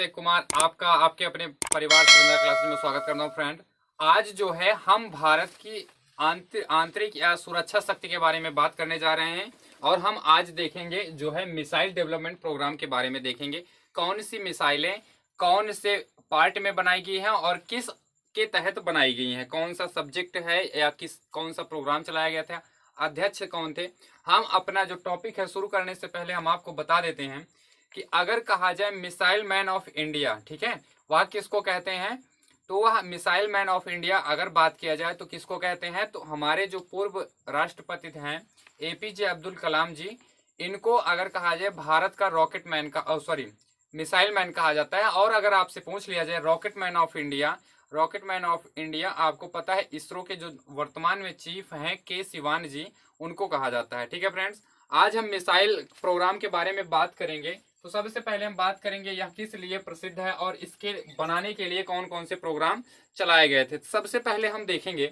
अभिषेक कुमार आपका आपके अपने परिवार सुंदर क्लासेस में स्वागत करता हूँ फ्रेंड। आज जो है हम भारत की आंतरिक या सुरक्षा शक्ति के बारे में बात करने जा रहे हैं और हम आज देखेंगे जो है मिसाइल डेवलपमेंट प्रोग्राम के बारे में देखेंगे। कौन सी मिसाइलें कौन से पार्ट में बनाई गई हैं और किस के तहत बनाई गई हैं, कौन सा सब्जेक्ट है या कौन सा प्रोग्राम चलाया गया था, अध्यक्ष कौन थे। हम अपना जो टॉपिक है शुरू करने से पहले हम आपको बता देते हैं कि अगर कहा जाए मिसाइल मैन ऑफ इंडिया, ठीक है, वह किसको कहते हैं। तो वह मिसाइल मैन ऑफ इंडिया अगर बात किया जाए तो किसको कहते हैं, तो हमारे जो पूर्व राष्ट्रपति हैं एपीजे अब्दुल कलाम जी, इनको अगर कहा जाए भारत का रॉकेट मैन का सॉरी मिसाइल मैन कहा जाता है। और अगर आपसे पूछ लिया जाए rocket man of India, rocket man of India आपको पता है इसरो के जो वर्तमान में चीफ हैं के सिवान जी, उनको कहा जाता है। ठीक है फ्रेंड्स, आज हम मिसाइल प्रोग्राम के बारे में बात करेंगे। तो सबसे पहले हम बात करेंगे यह किस लिए प्रसिद्ध है और इसके बनाने के लिए कौन कौन से प्रोग्राम चलाए गए थे। सबसे पहले हम देखेंगे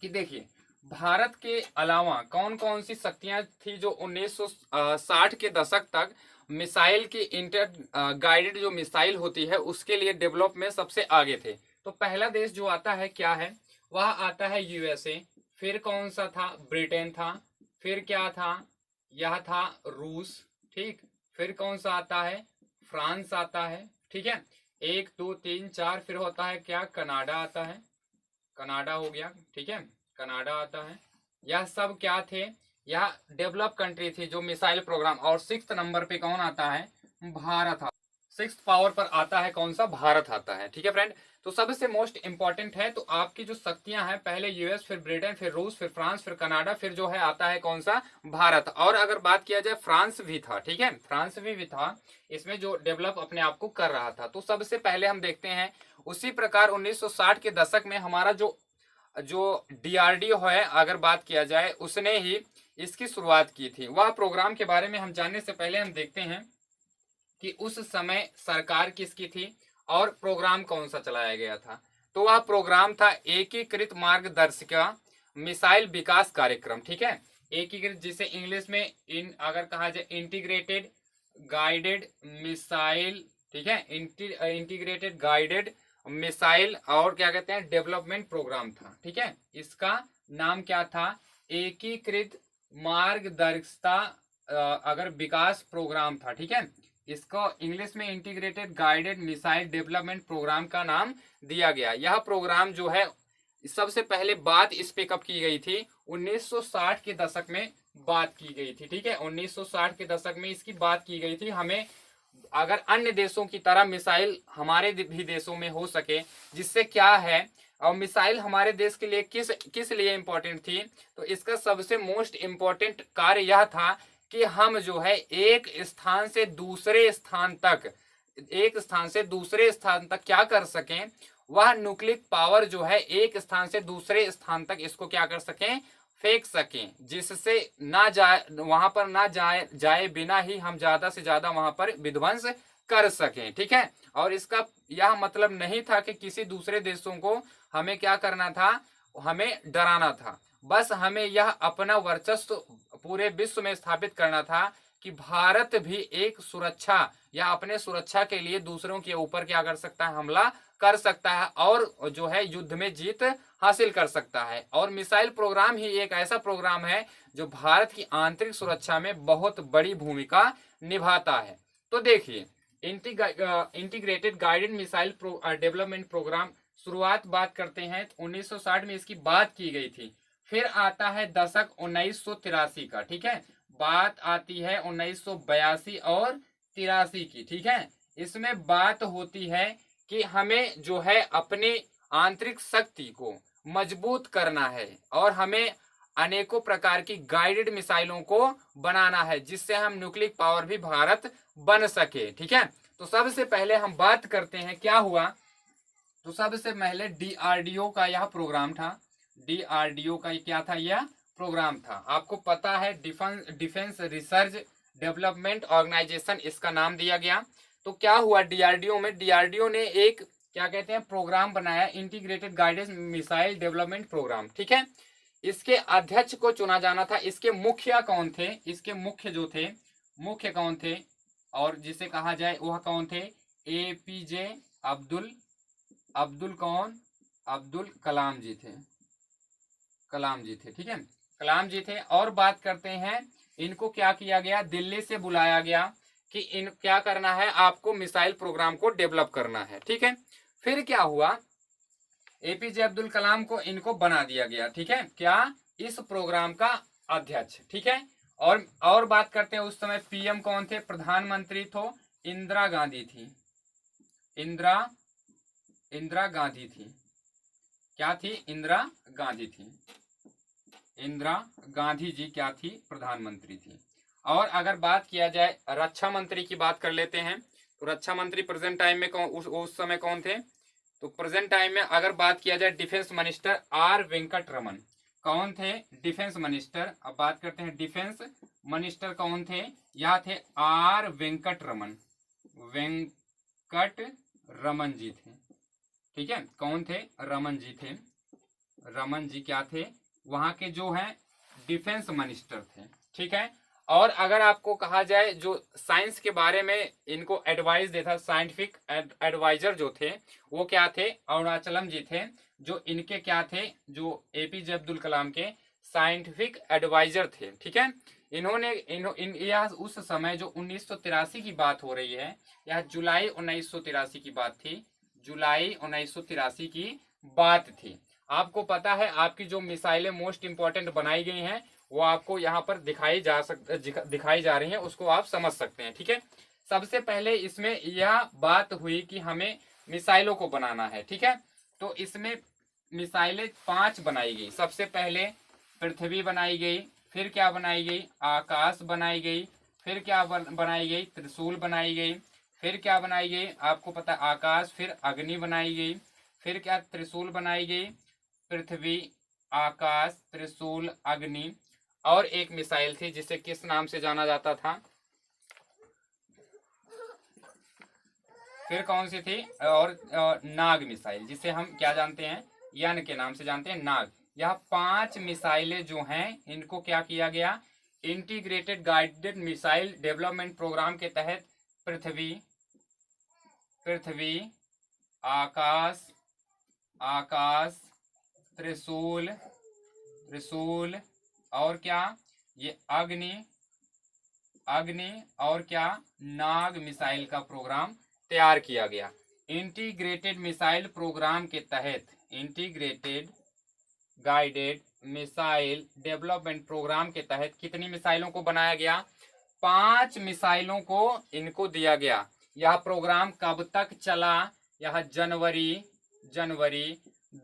कि देखिए भारत के अलावा कौन कौन सी शक्तियां थी जो 1960 के दशक तक मिसाइल की इंटर गाइडेड जो मिसाइल होती है उसके लिए डेवलप में सबसे आगे थे। तो पहला देश जो आता है क्या है, वह आता है यूएसए। फिर कौन सा था, ब्रिटेन था। फिर क्या था, यह था रूस। ठीक, फिर कौन सा आता है, फ्रांस आता है। ठीक है, 1 2 3 4। फिर होता है क्या, कनाडा आता है, कनाडा हो गया। ठीक है, कनाडा आता है। यह सब क्या थे, यह डेवलप कंट्री थी जो मिसाइल प्रोग्राम। और 6th नंबर पे कौन आता है, भारत। 6th पावर पर आता है कौन सा, भारत आता है। ठीक है फ्रेंड, तो सबसे मोस्ट इंपॉर्टेंट है। तो आपकी जो शक्तियां हैं, पहले यूएस, फिर ब्रिटेन, फिर रूस, फिर फ्रांस, फिर कनाडा, फिर जो है आता है कौन सा, भारत। और अगर बात किया जाए फ्रांस भी था, ठीक है, फ्रांस भी था इसमें जो डेवलप अपने आप को कर रहा था। तो सबसे पहले हम देखते हैं उसी प्रकार 1960 के दशक में हमारा जो जो डीआरडीओ है, अगर बात किया जाए, उसने ही इसकी शुरुआत की थी। वह प्रोग्राम के बारे में हम जानने से पहले हम देखते हैं कि उस समय सरकार किसकी थी और प्रोग्राम कौन सा चलाया गया था। तो वह प्रोग्राम था एकीकृत मार्गदर्शिका मिसाइल विकास कार्यक्रम। ठीक है, एकीकृत जिसे इंग्लिश में अगर कहा जाए इंटीग्रेटेड गाइडेड मिसाइल, ठीक है, इंटीग्रेटेड गाइडेड मिसाइल और क्या कहते हैं डेवलपमेंट प्रोग्राम था। ठीक है, इसका नाम क्या था, एकीकृत मार्गदर्शिता अगर विकास प्रोग्राम था। ठीक है, इसको इंग्लिश में integrated guided missile development program का नाम दिया गया। यह प्रोग्राम जो है सबसे पहले बात इस पे कब की गई थी, 1960 के दशक में बात की गई थी। ठीक है, 1960 के दशक में इसकी बात की गई थी। हमें अगर अन्य देशों की तरह मिसाइल हमारे भी देशों में हो सके, जिससे क्या है, और मिसाइल हमारे देश के लिए किस किस लिए इम्पोर्टेंट थी, तो इसका सबसे मोस्ट इम्पोर्टेंट कार्य यह था कि हम जो है एक स्थान से दूसरे स्थान तक, एक स्थान से दूसरे स्थान तक क्या कर सकें, वह न्यूक्लियर पावर जो है एक स्थान से दूसरे स्थान तक इसको क्या कर सकें, फेंक सकें, जिससे ना जाए वहां पर ना जाए बिना ही हम ज्यादा से ज्यादा वहां पर विध्वंस कर सकें। ठीक है, और इसका यह मतलब नहीं था कि किसी दूसरे देशों को हमें क्या करना था, हमें डराना था। बस हमें यह अपना वर्चस्व पूरे विश्व में स्थापित करना था कि भारत भी एक सुरक्षा या अपने सुरक्षा के लिए दूसरों के ऊपर क्या कर सकता है, हमला कर सकता है और जो है युद्ध में जीत हासिल कर सकता है। और मिसाइल प्रोग्राम ही एक ऐसा प्रोग्राम है जो भारत की आंतरिक सुरक्षा में बहुत बड़ी भूमिका निभाता है। तो देखिए integrated guided missile development program शुरुआत बात करते हैं, 1960 में इसकी बात की गई थी। फिर आता है दशक 1983 का। ठीक है, बात आती है 1982 और 83 की। ठीक है, इसमें बात होती है कि हमें जो है अपने आंतरिक शक्ति को मजबूत करना है और हमें अनेकों प्रकार की गाइडेड मिसाइलों को बनाना है जिससे हम न्यूक्लियर पावर भी भारत बन सके। ठीक है, तो सबसे पहले हम बात करते हैं क्या हुआ। तो सबसे पहले डीआरडीओ का यह प्रोग्राम था। डीआरडीओ का क्या था, यह प्रोग्राम था। आपको पता है डिफेंस रिसर्च डेवलपमेंट ऑर्गेनाइजेशन इसका नाम दिया गया। तो क्या हुआ डीआरडीओ में, डीआरडीओ ने एक क्या कहते हैं प्रोग्राम बनाया, integrated guided missile development program. ठीक है, इसके अध्यक्ष को चुना जाना था। इसके मुखिया कौन थे, इसके मुख्य जो थे, मुख्य कौन थे और जिसे कहा जाए वह कौन थे, एपीजे अब्दुल कौन, अब्दुल कलाम जी थे, कलाम जी थे, ठीक है, कलाम जी थे। और बात करते हैं, इनको क्या किया गया, दिल्ली से बुलाया गया कि इन क्या करना है, आपको मिसाइल प्रोग्राम को डेवलप करना है, ठीक है। फिर क्या हुआ, एपीजे अब्दुल कलाम को इनको बना दिया गया, ठीक है, क्या, इस प्रोग्राम का अध्यक्ष, ठीक है। और बात करते हैं, उस समय पीएम कौन थे, प्रधानमंत्री तो इंदिरा गांधी थी, इंदिरा गांधी थी, क्या थी, इंदिरा गांधी थी, इंदिरा गांधी जी क्या थी, प्रधानमंत्री थी। और अगर बात किया जाए रक्षा मंत्री की बात कर लेते हैं, तो रक्षा मंत्री प्रेजेंट टाइम में कौन, उस समय कौन थे, तो प्रेजेंट टाइम में अगर बात किया जाए defence minister R Venkataraman, कौन थे, डिफेंस मिनिस्टर। अब बात करते हैं डिफेंस मिनिस्टर कौन थे, यह थे आर वेंकट रमन, वेंकट रमन जी थे, ठीक है, कौन थे, रमन जी थे, रमन जी क्या थे, वहां के जो हैं डिफेंस मिनिस्टर थे, ठीक है। और अगर आपको कहा जाए जो साइंस के बारे में इनको एडवाइस देता, साइंटिफिक एडवाइजर जो थे वो क्या थे, अरुणाचलम जी थे, जो इनके क्या थे, जो एपीजे अब्दुल कलाम के साइंटिफिक एडवाइजर थे, ठीक है। इन्होंने यह उस समय जो 1983 की बात हो रही है, यह जुलाई 1983 की बात थी, जुलाई 1983 की बात थी। आपको पता है आपकी जो मिसाइलें मोस्ट इंपॉर्टेंट बनाई गई हैं वो आपको यहाँ पर दिखाई जा रही हैं, उसको आप समझ सकते हैं, ठीक है। सबसे पहले इसमें यह बात हुई कि हमें मिसाइलों को बनाना है, ठीक है। तो इसमें मिसाइलें 5 बनाई गई। सबसे पहले पृथ्वी बनाई गई, फिर क्या बनाई गई, आकाश बनाई गई, फिर क्या बनाई गई, त्रिशूल बनाई गई, फिर क्या बनाई गई, आपको पता आकाश, फिर अग्नि बनाई गई, फिर क्या त्रिशूल बनाई गई, पृथ्वी, आकाश, त्रिशूल, अग्नि, और एक मिसाइल थी जिसे किस नाम से जाना जाता था, फिर कौन सी थी, और नाग मिसाइल, जिसे हम क्या जानते हैं, यन के नाम से जानते हैं, नाग। यह 5 मिसाइलें जो हैं इनको क्या किया गया, integrated guided missile development program के तहत पृथ्वी, आकाश, त्रिशूल, और क्या, ये अग्नि, और क्या, नाग मिसाइल का प्रोग्राम तैयार किया गया। इंटीग्रेटेड मिसाइल प्रोग्राम के तहत, integrated guided missile development program के तहत कितनी मिसाइलों को बनाया गया, 5 मिसाइलों को इनको दिया गया। यह प्रोग्राम कब तक चला, यह जनवरी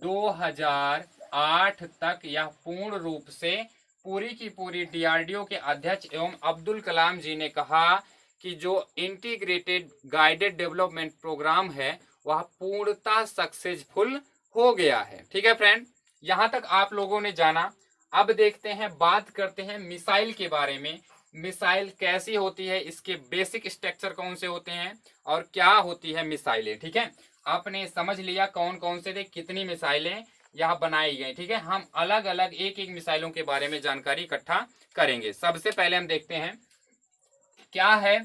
2008 तक यह पूर्ण रूप से पूरी की पूरी डीआरडीओ के अध्यक्ष एवं अब्दुल कलाम जी ने कहा कि जो इंटीग्रेटेड गाइडेड डेवलपमेंट प्रोग्राम है वह पूर्णतः सक्सेसफुल हो गया है, ठीक है फ्रेंड। यहां तक आप लोगों ने जाना। अब देखते हैं, बात करते हैं मिसाइल के बारे में, मिसाइल कैसी होती है, इसके बेसिक स्ट्रक्चर कौन से होते हैं और क्या होती है मिसाइलें, ठीक है। आपने समझ लिया कौन कौन से थे, कितनी मिसाइलें यहाँ बनाई गई, ठीक है। हम अलग अलग एक एक मिसाइलों के बारे में जानकारी इकट्ठा करेंगे। सबसे पहले हम देखते हैं क्या है,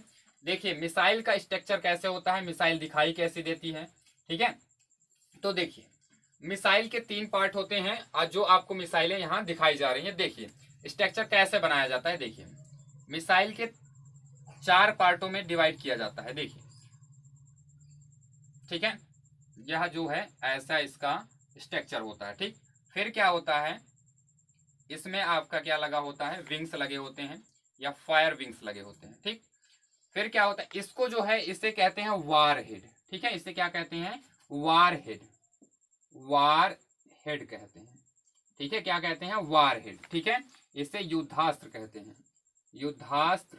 देखिए मिसाइल का स्ट्रक्चर कैसे होता है, मिसाइल दिखाई कैसी देती है, ठीक है। तो देखिए मिसाइल के 3 पार्ट होते हैं और जो आपको मिसाइलें यहाँ दिखाई जा रही हैं, देखिए स्ट्रक्चर कैसे बनाया जाता है। देखिए मिसाइल के 4 पार्टों में डिवाइड किया जाता है, देखिए, ठीक है। यह जो है ऐसा इसका स्ट्रक्चर होता है, ठीक। फिर क्या होता है, इसमें आपका क्या लगा होता है, विंग्स लगे होते हैं या फायर विंग्स लगे होते हैं, ठीक। फिर क्या होता है, इसको जो है इसे कहते हैं वार हेड, ठीक है। इसे क्या कहते हैं, वार हेड कहते हैं, ठीक है। क्या कहते हैं, वार हेड, ठीक है। इसे युद्धास्त्र कहते हैं, युद्धास्त्र,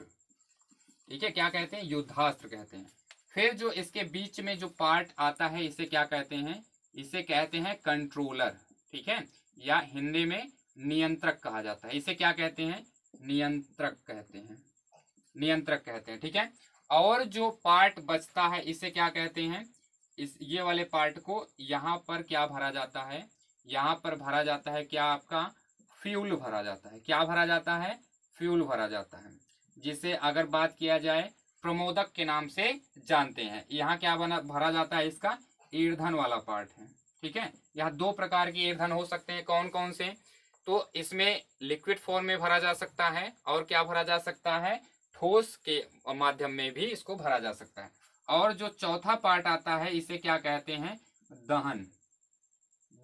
ठीक है। क्या कहते हैं, युद्धास्त्र कहते हैं। फिर जो इसके बीच में जो पार्ट आता है इसे क्या कहते हैं, इसे कहते हैं कंट्रोलर, ठीक है, या हिंदी में नियंत्रक कहा जाता है। इसे क्या कहते हैं, नियंत्रक कहते हैं, ठीक है। और जो पार्ट बचता है इसे क्या कहते हैं, इस ये वाले पार्ट को यहाँ पर क्या भरा जाता है, यहाँ पर भरा जाता है क्या, आपका फ्यूल भरा जाता है। क्या भरा जाता है, फ्यूल भरा जाता है, जिसे अगर बात किया जाए प्रमोदक के नाम से जानते हैं। यहाँ क्या बना भरा जाता है, इसका ईंधन वाला पार्ट है। ठीक है, यहाँ दो प्रकार के ईंधन हो सकते हैं, कौन कौन से, तो इसमें लिक्विड फॉर्म में भरा जा सकता है और क्या भरा जा सकता है, ठोस के माध्यम में भी इसको भरा जा सकता है। और जो चौथा पार्ट आता है इसे क्या कहते हैं, दहन।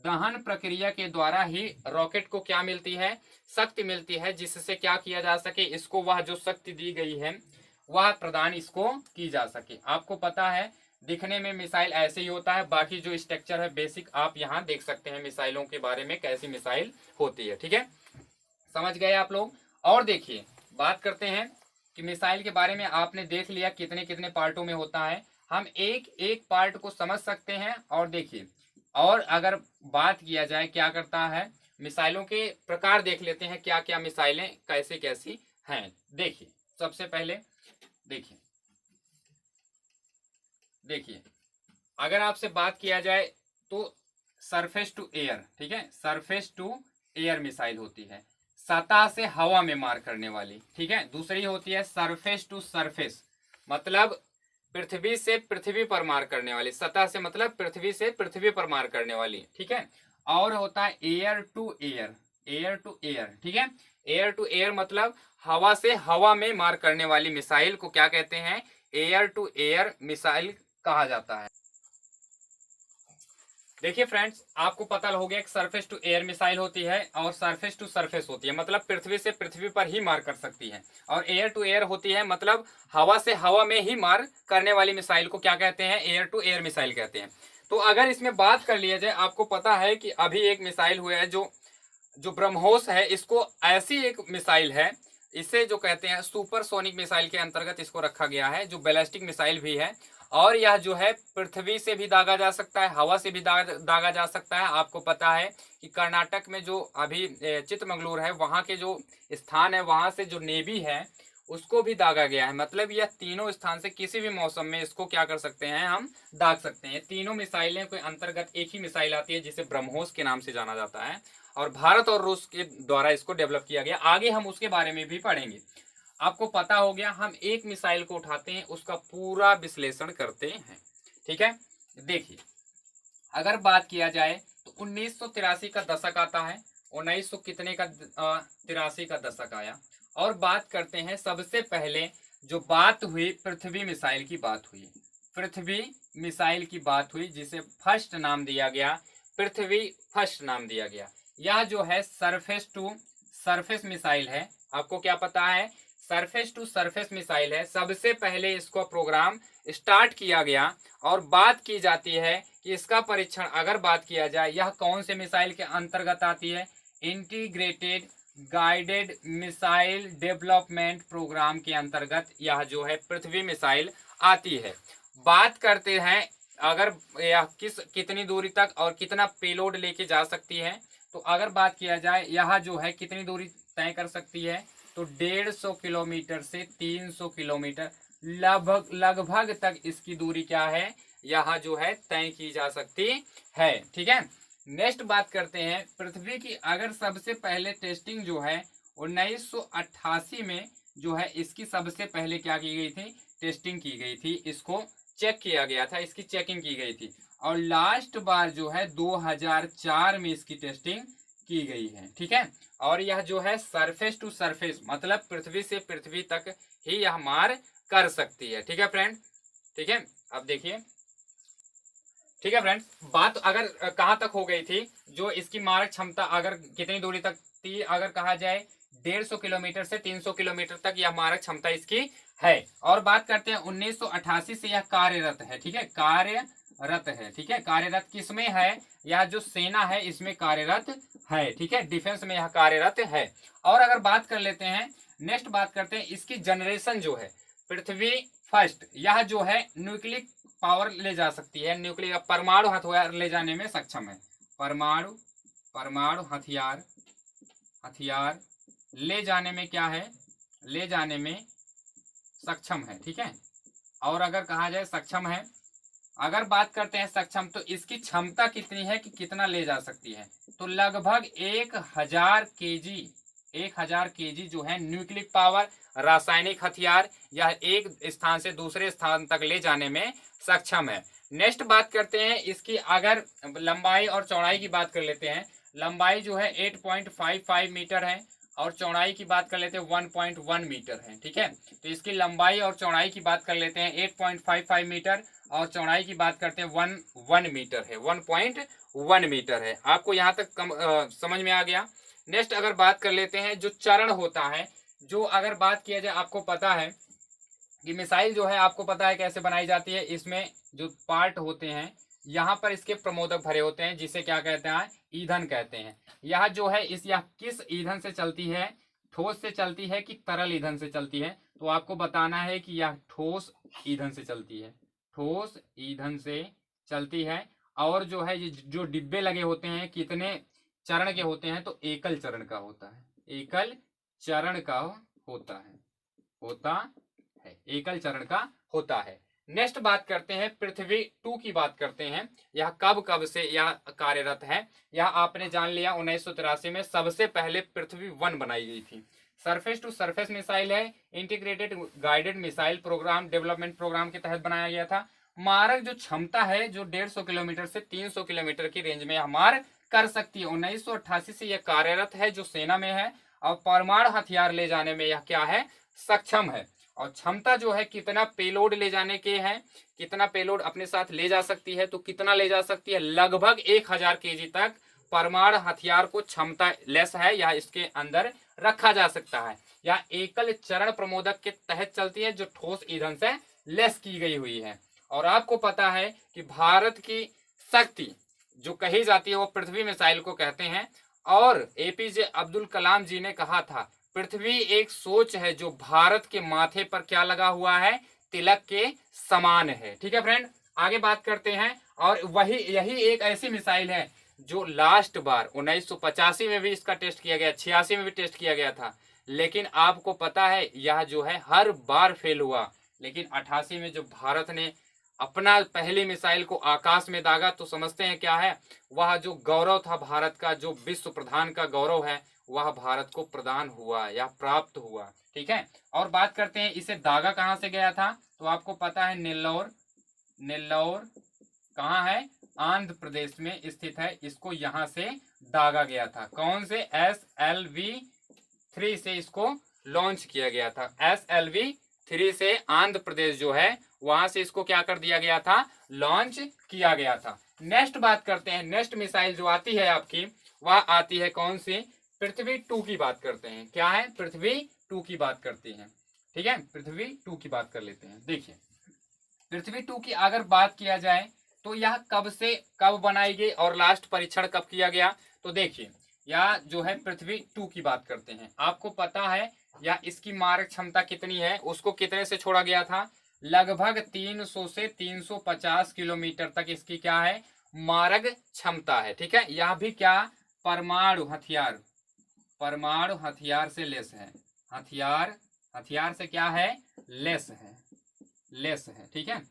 दहन प्रक्रिया के द्वारा ही रॉकेट को क्या मिलती है, शक्ति मिलती है, जिससे क्या किया जा सके, इसको वह जो शक्ति दी गई है वह प्रदान इसको की जा सके। आपको पता है दिखने में मिसाइल ऐसे ही होता है, बाकी जो स्ट्रक्चर है बेसिक आप यहाँ देख सकते हैं मिसाइलों के बारे में कैसी मिसाइल होती है। ठीक है, समझ गए आप लोग। और देखिए बात करते हैं कि मिसाइल के बारे में आपने देख लिया कितने कितने पार्टों में होता है, हम एक एक पार्ट को समझ सकते हैं। और देखिए, और अगर बात किया जाए क्या करता है, मिसाइलों के प्रकार देख लेते हैं, क्या क्या मिसाइलें कैसी कैसी हैं। देखिए सबसे पहले देखिए अगर आपसे बात किया जाए तो सरफेस टू एयर, ठीक है, सरफेस टू एयर मिसाइल होती है, सतह से हवा में मार करने वाली। ठीक है, दूसरी होती है सरफेस टू सरफेस, मतलब पृथ्वी से पृथ्वी पर मार करने वाली, सतह से मतलब पृथ्वी से पृथ्वी पर मार करने वाली। ठीक है, और होता है air to air, air to air. ठीक है, एयर टू एयर मतलब हवा से हवा में मार करने वाली मिसाइल को क्या कहते हैं, एयर टू एयर मिसाइल कहा जाता है। देखिए फ्रेंड्स, आपको पता हो गया एक सरफेस टू एयर मिसाइल होती है और सरफेस टू सरफेस होती है, मतलब पृथ्वी से पृथ्वी पर ही मार कर सकती है। और एयर टू एयर होती है मतलब हवा से हवा में ही मार करने वाली मिसाइल को क्या कहते हैं, एयर टू एयर मिसाइल कहते हैं। तो अगर इसमें बात कर लिया जाए, आपको पता है कि अभी एक मिसाइल हुआ है जो ब्रह्मोस है, इसको ऐसी एक मिसाइल है, इसे जो कहते हैं सुपरसोनिक मिसाइल के अंतर्गत इसको रखा गया है, जो बैलिस्टिक मिसाइल भी है। और यह जो है पृथ्वी से भी दागा जा सकता है, हवा से भी दागा जा सकता है। आपको पता है कि कर्नाटक में जो अभी चिकमंगलुरु है, वहाँ के जो स्थान है, वहाँ से जो नेवी है उसको भी दागा गया है। मतलब यह तीनों स्थान से किसी भी मौसम में इसको क्या कर सकते हैं, हम दाग सकते हैं। तीनों मिसाइलें के अंतर्गत एक ही मिसाइल आती है जिसे ब्रह्मोस के नाम से जाना जाता है, और भारत और रूस के द्वारा इसको डेवलप किया गया। आगे हम उसके बारे में भी पढ़ेंगे। आपको पता हो गया, हम एक मिसाइल को उठाते हैं, उसका पूरा विश्लेषण करते हैं। ठीक है, देखिए अगर बात किया जाए तो 1983 का दशक आता है, 1900 कितने का 83 का दशक आया। और बात करते हैं सबसे पहले जो बात हुई, पृथ्वी मिसाइल की बात हुई, पृथ्वी मिसाइल की बात हुई, जिसे फर्स्ट नाम दिया गया, पृथ्वी फर्स्ट नाम दिया गया। यह जो है सरफेस टू सरफेस मिसाइल है। आपको क्या पता है, सरफेस टू सरफेस मिसाइल है। सबसे पहले इसको प्रोग्राम स्टार्ट किया गया और बात की जाती है कि इसका परीक्षण अगर बात किया जाए, यह कौन से मिसाइल के अंतर्गत आती है, integrated guided missile development program के अंतर्गत यह जो है पृथ्वी मिसाइल आती है। बात करते हैं अगर यह कितनी दूरी तक और कितना पेलोड लेके जा सकती है, तो अगर बात किया जाए यह जो है कितनी दूरी तय कर सकती है, तो 150 किलोमीटर से 300 किलोमीटर लगभग तक इसकी दूरी क्या है, यहाँ जो है तय की जा सकती है। ठीक है, नेक्स्ट बात करते हैं पृथ्वी की। अगर सबसे पहले टेस्टिंग जो है 1988 में जो है इसकी सबसे पहले क्या की गई थी, टेस्टिंग की गई थी, इसको चेक किया गया था, इसकी चेकिंग की गई थी। और लास्ट बार जो है 2004 में इसकी टेस्टिंग की गई है। ठीक है, और यह जो है सरफेस टू सरफेस मतलब पृथ्वी से पृथ्वी तक ही यह मार कर सकती है। ठीक है फ्रेंड, ठीक है, अब देखिए, ठीक है फ्रेंड्स, बात अगर कहां तक हो गई थी, जो इसकी मारक क्षमता अगर कितनी दूरी तक थी, अगर कहा जाए 150 किलोमीटर से 300 किलोमीटर तक यह मारक क्षमता इसकी है। और बात करते हैं 1988 से यह कार्यरत है। ठीक है, कार्यरत है। ठीक है, कार्यरत किसमें है, यह जो सेना है इसमें कार्यरत है। ठीक है, डिफेंस में यह कार्यरत है। और अगर बात कर लेते हैं, नेक्स्ट बात करते हैं इसकी जनरेशन जो है पृथ्वी फर्स्ट, यह जो है न्यूक्लियर पावर ले जा सकती है, न्यूक्लियर परमाणु हथियार ले जाने में सक्षम है, परमाणु हथियार ले जाने में क्या है, ले जाने में सक्षम है। ठीक है, और अगर कहा जाए सक्षम है, अगर बात करते हैं सक्षम, तो इसकी क्षमता कितनी है कि कितना ले जा सकती है, तो लगभग 1000 केजी 1000 केजी जो है न्यूक्लियर पावर रासायनिक हथियार यह एक स्थान से दूसरे स्थान तक ले जाने में सक्षम है। नेक्स्ट बात करते हैं इसकी, अगर लंबाई और चौड़ाई की बात कर लेते हैं। लंबाई जो है 8.55 मीटर है और चौड़ाई की बात कर लेते हैं 1.1 मीटर है। ठीक है, तो इसकी लंबाई और चौड़ाई की बात कर लेते हैं 8.55 मीटर और चौड़ाई की बात करते हैं 1 मीटर है, 1.1 मीटर है। आपको यहाँ तक समझ में आ गया। नेक्स्ट अगर बात कर लेते हैं जो चरण होता है, जो अगर बात किया जाए, आपको पता है कि मिसाइल जो है आपको पता है कैसे बनाई जाती है। इसमें जो पार्ट होते हैं यहाँ पर इसके प्रमोदक भरे होते हैं, जिसे क्या कहते हैं, ईंधन कहते हैं। यह जो है यह किस ईंधन से चलती है, ठोस से चलती है कि तरल ईंधन से चलती है? तो आपको बताना है कि यह ठोस ईंधन से चलती है, ठोस ईंधन से चलती है। और जो है जो डिब्बे लगे होते हैं कितने चरण के होते हैं? तो एकल चरण का होता है, एकल चरण का होता है, एकल चरण का होता है। नेक्स्ट बात करते हैं पृथ्वी 2 की बात करते हैं। यह कब से यह कार्यरत है? यह आपने जान लिया 1983 में सबसे पहले पृथ्वी 1 बनाई गई थी। सरफेस टू सरफेस मिसाइल है, integrated guided missile program development program के तहत बनाया गया था। मारक जो क्षमता है जो 150 किलोमीटर से 300 किलोमीटर की रेंज में मार कर सकती है। 1988 से यह कार्यरत है, जो सेना में है, और परमाणु हथियार ले जाने में यह क्या है, सक्षम है। और क्षमता जो है कितना पेलोड ले जाने के हैं, कितना पेलोड अपने साथ ले जा सकती है, तो कितना ले जा सकती है, लगभग 1000 केजी तक परमाणु हथियार को क्षमता लेस है, या इसके अंदर रखा जा सकता है। यह एकल चरण प्रमोदक के तहत चलती है, जो ठोस ईंधन से लेस की गई हुई है। और आपको पता है कि भारत की शक्ति जो कही जाती है वो पृथ्वी मिसाइल को कहते हैं। और एपीजे अब्दुल कलाम जी ने कहा था, पृथ्वी एक सोच है जो भारत के माथे पर क्या लगा हुआ है, तिलक के समान है। ठीक है फ्रेंड, आगे बात करते हैं। और यही एक ऐसी मिसाइल है जो लास्ट बार 1985 में भी इसका टेस्ट किया गया, 86 में भी टेस्ट किया गया था, लेकिन आपको पता है यह जो है हर बार फेल हुआ। लेकिन 88 में जो भारत ने अपना पहली मिसाइल को आकाश में दागा, तो समझते हैं क्या है, वह जो गौरव था भारत का, जो विश्व प्रधान का गौरव है, वह भारत को प्रदान हुआ या प्राप्त हुआ। ठीक है, और बात करते हैं इसे दागा कहां से गया था? तो आपको पता है नेल्लौर कहाँ है, आंध्र प्रदेश में स्थित है। इसको यहां से दागा गया था। कौन से? SLV-3 से इसको लॉन्च किया गया था। SLV-3 से आंध्र प्रदेश जो है वहां से इसको क्या कर दिया गया था, लॉन्च किया गया था। नेक्स्ट बात करते हैं, नेक्स्ट मिसाइल जो आती है आपकी, वह आती है कौन सी? पृथ्वी 2 की बात करते हैं। क्या है? पृथ्वी 2 की बात करते हैं। ठीक है, पृथ्वी 2 की बात कर लेते हैं। देखिए, पृथ्वी 2 की अगर बात किया जाए तो यह कब से कब बनाई गई और लास्ट परीक्षण कब किया गया? तो देखिए, यह जो है पृथ्वी 2 की बात करते हैं। आपको पता है या इसकी मारक क्षमता कितनी है, उसको कितने से छोड़ा गया था? लगभग 300 से 350 किलोमीटर तक इसकी क्या है, मारक क्षमता है। ठीक है, यह भी क्या, परमाणु हथियार से लेस है। हथियार से क्या है, लेस है। ठीक है,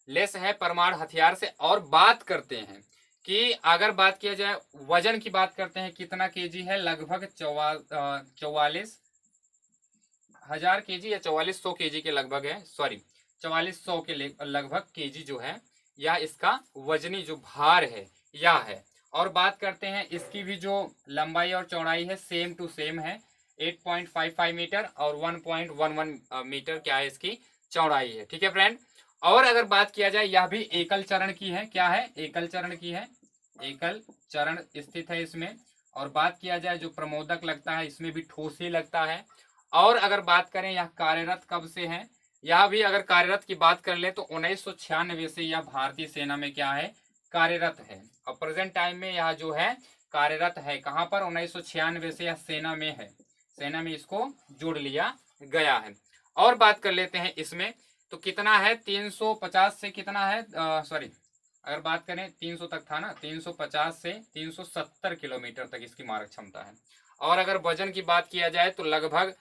लेस है परमाणु हथियार से। और बात करते हैं कि अगर बात किया जाए वजन की बात करते हैं, कितना केजी है? लगभग 44,000 केजी या 4400 केजी के लगभग है, सॉरी 4400 के लगभग केजी जो है, या इसका वजनी जो भार है यह है। और बात करते हैं इसकी भी जो लंबाई और चौड़ाई है, सेम टू सेम है, 8.55 मीटर और 1.11 मीटर क्या है इसकी चौड़ाई है। ठीक है फ्रेंड, और अगर बात किया जाए यह भी एकल चरण की है। क्या है? एकल चरण की है, एकल चरण स्थित है इसमें। और बात किया जाए जो प्रमोदक लगता है, इसमें भी ठोस ही लगता है। और अगर बात करें यह कार्यरत कब से है, यह भी अगर कार्यरत की बात कर ले तो 1996 से यह भारतीय सेना में क्या है, कार्यरत है। और प्रेजेंट टाइम में यह जो है कार्यरत है कहां पर? 1996 से यह सेना में है, सेना में इसको जोड़ लिया गया है। और बात कर लेते हैं इसमें, तो कितना है, 350 से कितना है, सॉरी अगर बात करें 300 तक था ना, 350 से 370 किलोमीटर तक इसकी मारक क्षमता है। और अगर वजन की बात किया जाए तो लगभग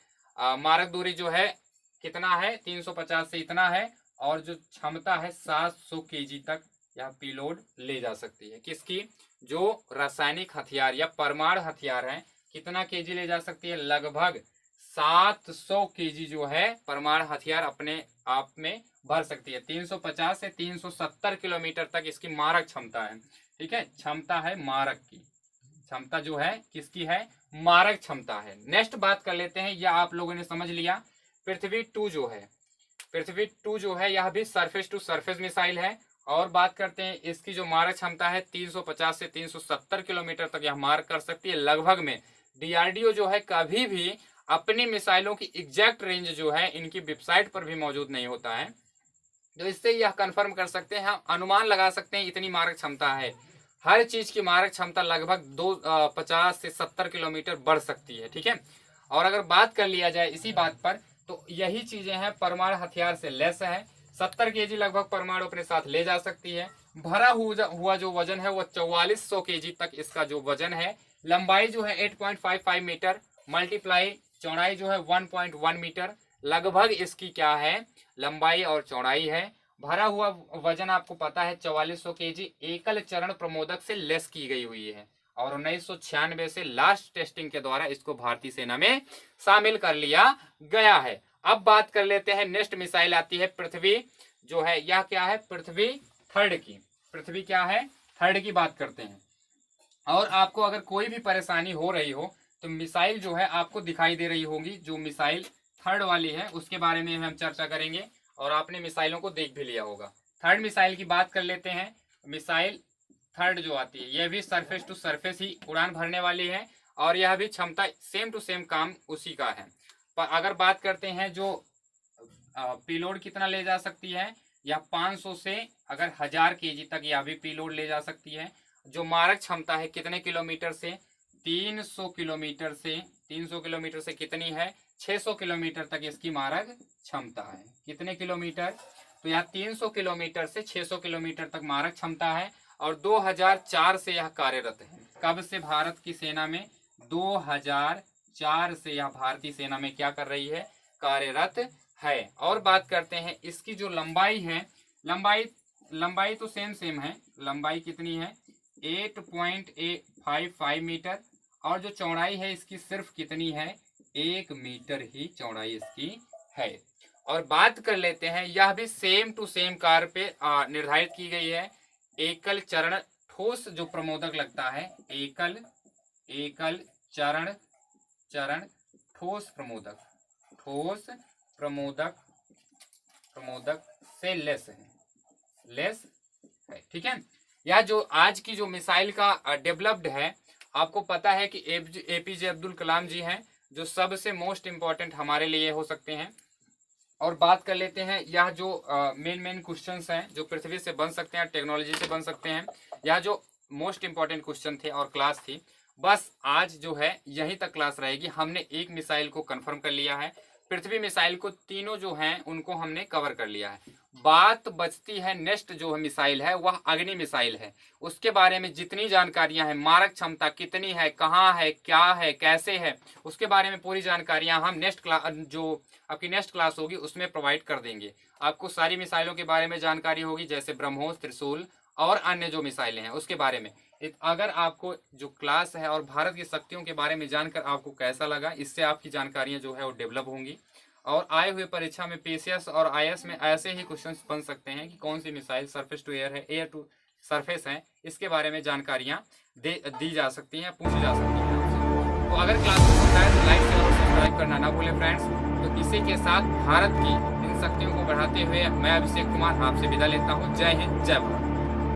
मारक दूरी जो है कितना है, 350 से इतना है। और जो क्षमता है 700 केजी तक यह पेलोड ले जा सकती है। किसकी? जो रासायनिक हथियार या परमाणु हथियार है कितना केजी ले जा सकती है? लगभग 700 केजी जो है परमाणु हथियार अपने आप में भर सकती है। 350 से 370 किलोमीटर तक इसकी मारक क्षमता है। ठीक है, क्षमता है मारक की, क्षमता जो है किसकी है? मारक क्षमता है। नेक्स्ट बात कर लेते हैं, यह आप लोगों ने समझ लिया। पृथ्वी 2 जो है, पृथ्वी 2 जो है यह भी सरफेस टू सरफेस मिसाइल है। और बात करते हैं इसकी जो मारक क्षमता है 350 से 370 किलोमीटर तक यह मार कर सकती है लगभग में। डीआरडीओ जो है कभी भी अपनी मिसाइलों की एग्जैक्ट रेंज जो है इनकी वेबसाइट पर भी मौजूद नहीं होता है, तो इससे यह कंफर्म कर सकते हैं, हम अनुमान लगा सकते हैं इतनी मारक क्षमता है। हर चीज की मारक क्षमता लगभग 50 से 70 किलोमीटर बढ़ सकती है। ठीक है, और अगर बात कर लिया जाए इसी बात पर, तो यही चीजें हैं परमाणु हथियार से लेस है। 70 केजी लगभग परमाणु अपने साथ ले जा सकती है। भरा हुआ जो वजन है वो 4400 केजी तक इसका जो वजन है। लंबाई जो है 8.55 मीटर मल्टीप्लाई चौड़ाई जो है 1.1 मीटर लगभग इसकी क्या है? लंबाई और चौड़ाई है। भरा हुआ वजन आपको पता है 4400 केजी एकल चरण प्रमोदक से लेस की गई हुई है और 1996 से लास्ट टेस्टिंग के द्वारा इसको भारतीय सेना में शामिल कर लिया गया है। अब बात कर लेते हैं, नेक्स्ट मिसाइल आती है पृथ्वी जो है, यह क्या है? पृथ्वी 3 की, पृथ्वी क्या है? 3 की बात करते हैं। और आपको अगर कोई भी परेशानी हो रही हो तो मिसाइल जो है आपको दिखाई दे रही होगी, जो मिसाइल 3 वाली है उसके बारे में हम चर्चा करेंगे और आपने मिसाइलों को देख भी लिया होगा। 3 मिसाइल की बात कर लेते हैं। मिसाइल 3 जो आती है यह भी सरफेस टू सरफेस ही उड़ान भरने वाली है और यह भी क्षमता सेम टू सेम काम उसी का है। पर अगर बात करते हैं जो पेलोड कितना ले जा सकती है, या 500 से अगर 1000 केजी तक यह भी पेलोड ले जा सकती है। जो मारक क्षमता है कितने किलोमीटर से? 300 किलोमीटर से, 300 किलोमीटर से कितनी है? 600 किलोमीटर तक इसकी मारक क्षमता है। कितने किलोमीटर? तो यह 300 किलोमीटर से 600 किलोमीटर तक मारक क्षमता है और 2004 से यह कार्यरत है। कब से भारत की सेना में? 2004 से यह भारतीय सेना में क्या कर रही है? कार्यरत है। और बात करते हैं इसकी जो लंबाई है, लंबाई तो सेम है। लंबाई कितनी है? 8.55 मीटर और जो चौड़ाई है इसकी सिर्फ कितनी है? 1 मीटर ही चौड़ाई इसकी है। और बात कर लेते हैं, यह भी सेम टू सेम कार्य पे निर्धारित की गई है। एकल चरण ठोस जो प्रमोदक लगता है, एकल चरण ठोस प्रमोदक से लेस है। ठीक है, यह जो आज की जो मिसाइल का डेवलप्ड है, आपको पता है कि एपीजे अब्दुल कलाम जी हैं जो सबसे मोस्ट इम्पॉर्टेंट हमारे लिए हो सकते हैं। और बात कर लेते हैं, यह जो मेन क्वेश्चंस हैं जो पृथ्वी से बन सकते हैं, टेक्नोलॉजी से बन सकते हैं, यह जो मोस्ट इम्पॉर्टेंट क्वेश्चन थे और क्लास थी। बस आज जो है यहीं तक क्लास रहेगी। हमने एक मिसाइल को कंफर्म कर लिया है, पृथ्वी मिसाइल को तीनों जो हैं उनको हमने कवर कर लिया है। बात बचती है नेक्स्ट जो मिसाइल है वह अग्नि मिसाइल है। उसके बारे में जितनी जानकारियां हैं, मारक क्षमता कितनी है, कहाँ है, क्या है, कैसे है, उसके बारे में पूरी जानकारियां हम नेक्स्ट क्लास जो आपकी नेक्स्ट क्लास होगी उसमें प्रोवाइड कर देंगे। आपको सारी मिसाइलों के बारे में जानकारी होगी, जैसे ब्रह्मोस, त्रिशूल और अन्य जो मिसाइलें हैं उसके बारे में। अगर आपको जो क्लास है और भारत की शक्तियों के बारे में जानकर आपको कैसा लगा, इससे आपकी जानकारियां जो है वो डेवलप होंगी और आए हुए परीक्षा में पीसीएस और आईएएस में ऐसे ही क्वेश्चंस बन सकते हैं कि कौन सी मिसाइल सरफेस टू एयर है, एयर टू सरफेस है, इसके बारे में जानकारियां दी जा सकती हैं, पूछी जा सकती हैं आपसे। तो अगर क्लास पसंद आए तो लाइक शेयर और सब्सक्राइब करना ना भूलें फ्रेंड्स। तो इसी के साथ भारत की इन शक्तियों को बढ़ाते हुए मैं अभिषेक कुमार आपसे विदा लेता हूँ। जय हिंद, जय भारत।